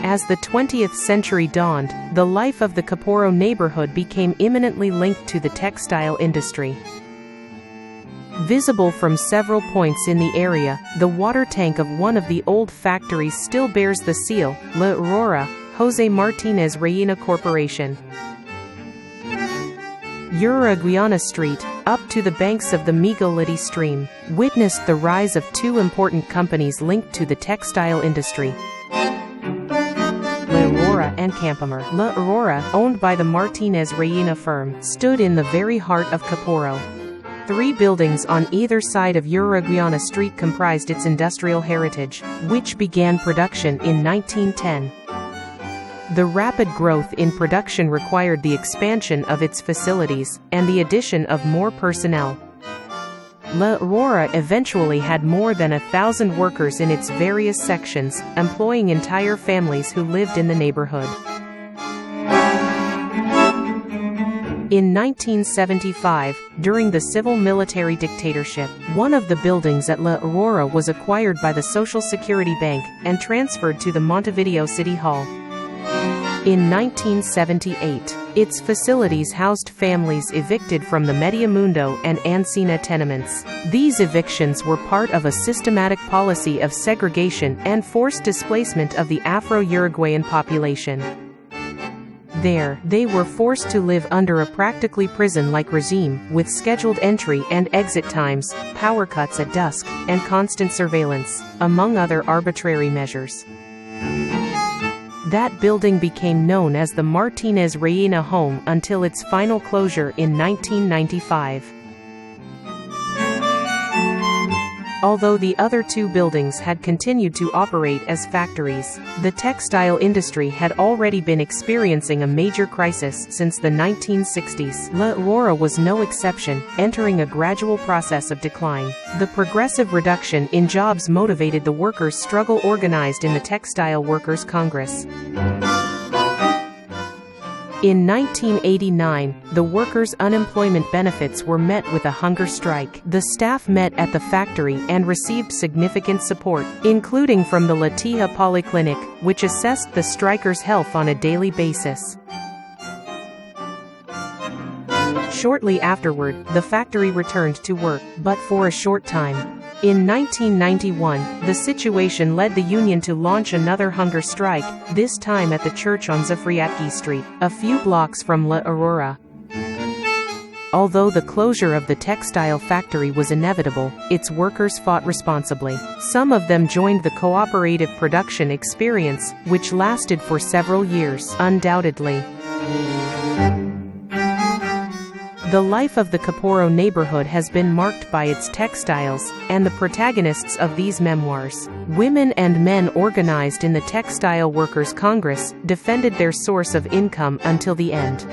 As the 20th century dawned, the life of the Kaporo neighborhood became imminently linked to the textile industry. Visible from several points in the area, the water tank of one of the old factories still bears the seal, La Aurora, Jose Martinez Reina Corporation. Uruguayana Street, up to the banks of the Miguelete stream, witnessed the rise of two important companies linked to the textile industry. La Aurora and Campomer. La Aurora, owned by the Martinez Reina firm, stood in the very heart of Kaporo. 3 buildings on either side of Uruguayana Street comprised its industrial heritage, which began production in 1910. The rapid growth in production required the expansion of its facilities, and the addition of more personnel. La Aurora eventually had more than 1,000 workers in its various sections, employing entire families who lived in the neighborhood. In 1975, during the civil-military dictatorship, one of the buildings at La Aurora was acquired by the Social Security Bank and transferred to the Montevideo City Hall. In 1978, its facilities housed families evicted from the Mediamundo and Encina tenements. These evictions were part of a systematic policy of segregation and forced displacement of the Afro-Uruguayan population. There, they were forced to live under a practically prison-like regime, with scheduled entry and exit times, power cuts at dusk, and constant surveillance, among other arbitrary measures. That building became known as the Martinez Reina home until its final closure in 1995. Although the other 2 buildings had continued to operate as factories, the textile industry had already been experiencing a major crisis since the 1960s. La Aurora was no exception, entering a gradual process of decline. The progressive reduction in jobs motivated the workers' struggle organized in the Textile Workers' Congress. In 1989, the workers' unemployment benefits were met with a hunger strike. The staff met at the factory and received significant support, including from the Latija Polyclinic, which assessed the strikers' health on a daily basis. Shortly afterward, the factory returned to work, but for a short time. In 1991, the situation led the union to launch another hunger strike, this time at the church on Zafriatki Street, a few blocks from La Aurora. Although the closure of the textile factory was inevitable, its workers fought responsibly. Some of them joined the cooperative production experience, which lasted for several years. Undoubtedly, the life of the Kaporo neighborhood has been marked by its textiles, and the protagonists of these memoirs, women and men organized in the Textile Workers' Congress, defended their source of income until the end.